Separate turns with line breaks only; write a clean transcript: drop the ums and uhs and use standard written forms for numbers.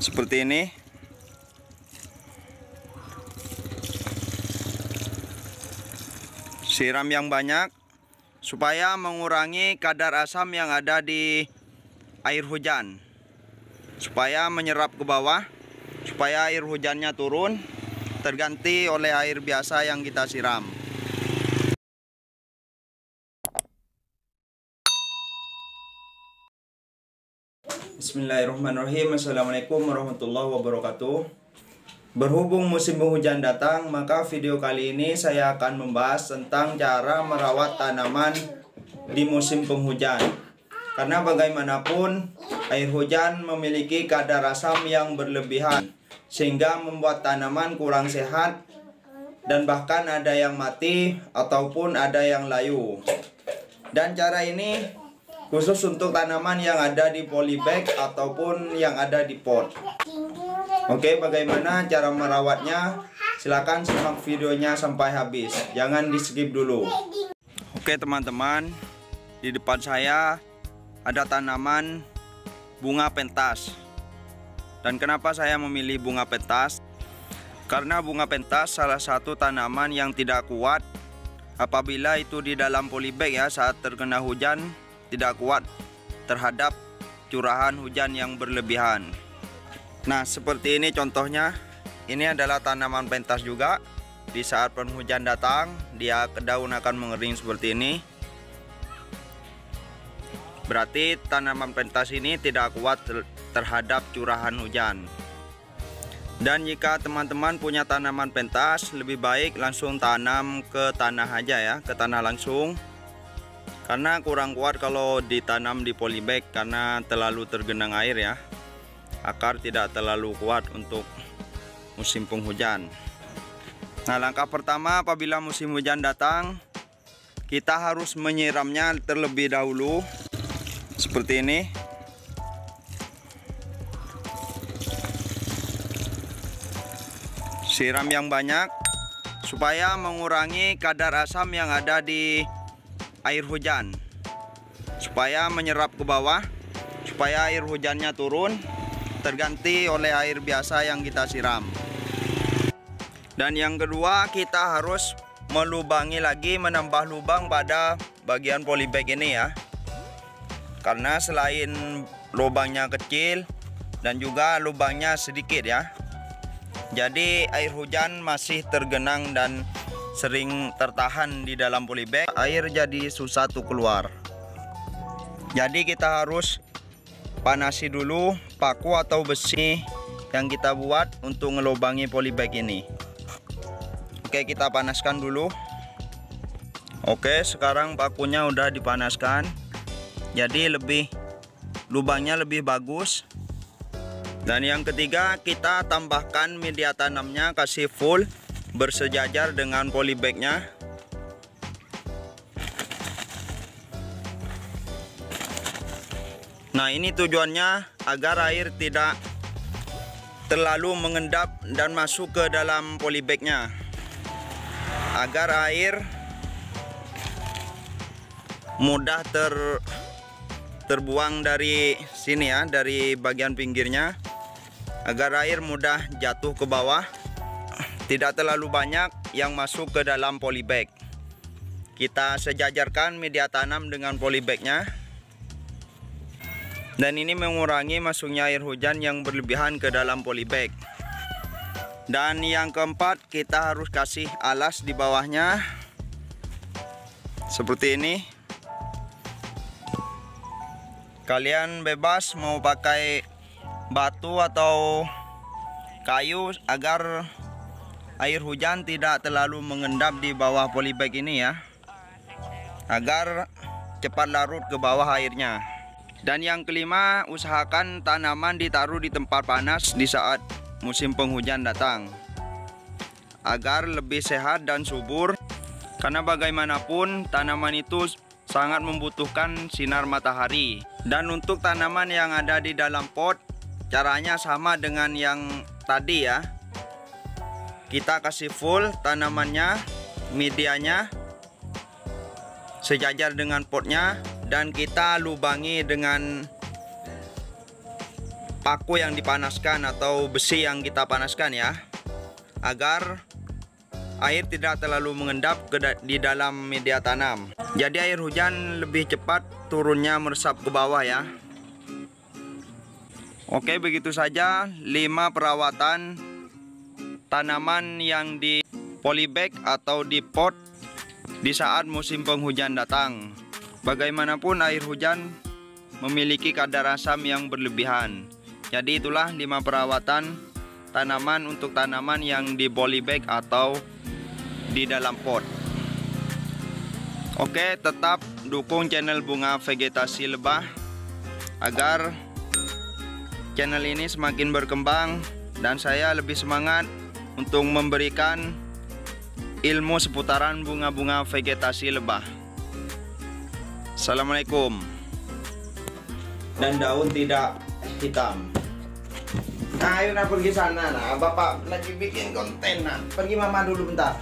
seperti ini. Siram yang banyak supaya mengurangi kadar asam yang ada di air hujan, supaya menyerap ke bawah, supaya air hujannya turun terganti oleh air biasa yang kita siram. Bismillahirrahmanirrahim. Assalamualaikum warahmatullahi wabarakatuh. Berhubung musim penghujan datang, maka video kali ini saya akan membahas tentang cara merawat tanaman di musim penghujan. Karena bagaimanapun air hujan memiliki kadar asam yang berlebihan, sehingga membuat tanaman kurang sehat dan bahkan ada yang mati ataupun ada yang layu. Dan cara ini khusus untuk tanaman yang ada di polybag ataupun yang ada di pot. Oke, bagaimana cara merawatnya? Silakan simak videonya sampai habis. Jangan di skip dulu. Oke teman-teman, di depan saya ada tanaman bunga pentas. Dan kenapa saya memilih bunga pentas? Karena bunga pentas salah satu tanaman yang tidak kuat apabila itu di dalam polybag ya, saat terkena hujan tidak kuat terhadap curahan hujan yang berlebihan. Nah, seperti ini contohnya. Ini adalah tanaman pentas juga. Di saat penghujan datang, dia daun akan mengering seperti ini. Berarti tanaman pentas ini tidak kuat terhadap curahan hujan. Dan jika teman-teman punya tanaman pentas, lebih baik langsung tanam ke tanah aja ya, ke tanah langsung. Karena kurang kuat kalau ditanam di polybag karena terlalu tergenang air ya. Akar tidak terlalu kuat untuk musim penghujan. Nah, langkah pertama apabila musim hujan datang, kita harus menyiramnya terlebih dahulu seperti ini. Siram yang banyak supaya mengurangi kadar asam yang ada di air hujan, supaya menyerap ke bawah, supaya air hujannya turun terganti oleh air biasa yang kita siram. Dan yang kedua, kita harus melubangi lagi, menambah lubang pada bagian polybag ini ya. Karena selain lubangnya kecil dan juga lubangnya sedikit ya, jadi air hujan masih tergenang dan sering tertahan di dalam polybag, air jadi susah tuh keluar. Jadi kita harus panasi dulu paku atau besi yang kita buat untuk ngelubangi polybag ini. Oke, kita panaskan dulu. Oke, sekarang pakunya udah dipanaskan. Jadi lubangnya lebih bagus. Dan yang ketiga, kita tambahkan media tanamnya, kasih full bersejajar dengan polybagnya. Nah, ini tujuannya agar air tidak terlalu mengendap dan masuk ke dalam polybagnya, agar air mudah terbuang dari sini ya, dari bagian pinggirnya, agar air mudah jatuh ke bawah, tidak terlalu banyak yang masuk ke dalam polybag. Kita sejajarkan media tanam dengan polybagnya. Dan ini mengurangi masuknya air hujan yang berlebihan ke dalam polybag. Dan yang keempat, kita harus kasih alas di bawahnya seperti ini. Kalian bebas mau pakai batu atau kayu agar air hujan tidak terlalu mengendap di bawah polybag ini ya, agar cepat larut ke bawah airnya. Dan yang kelima, usahakan tanaman ditaruh di tempat panas di saat musim penghujan datang, agar lebih sehat dan subur. Karena bagaimanapun tanaman itu sangat membutuhkan sinar matahari. Dan untuk tanaman yang ada di dalam pot, caranya sama dengan yang tadi ya. Kita kasih full tanamannya, medianya sejajar dengan potnya, dan kita lubangi dengan paku yang dipanaskan atau besi yang kita panaskan ya, agar air tidak terlalu mengendap di dalam media tanam. Jadi air hujan lebih cepat turunnya meresap ke bawah ya. Oke, begitu saja 5 perawatan tanaman yang di polybag atau di pot di saat musim penghujan datang. Bagaimanapun air hujan memiliki kadar asam yang berlebihan. Jadi itulah 5 perawatan tanaman untuk tanaman yang di polybag atau di dalam pot. Oke, tetap dukung channel Bunga Vegetasi Lebah agar channel ini semakin berkembang dan saya lebih semangat untuk memberikan ilmu seputaran bunga-bunga vegetasi lebah. Assalamualaikum. Dan daun tidak hitam. Nah, ayo pergi sana. Nah, Bapak lagi bikin konten. Nah, pergi mama dulu bentar.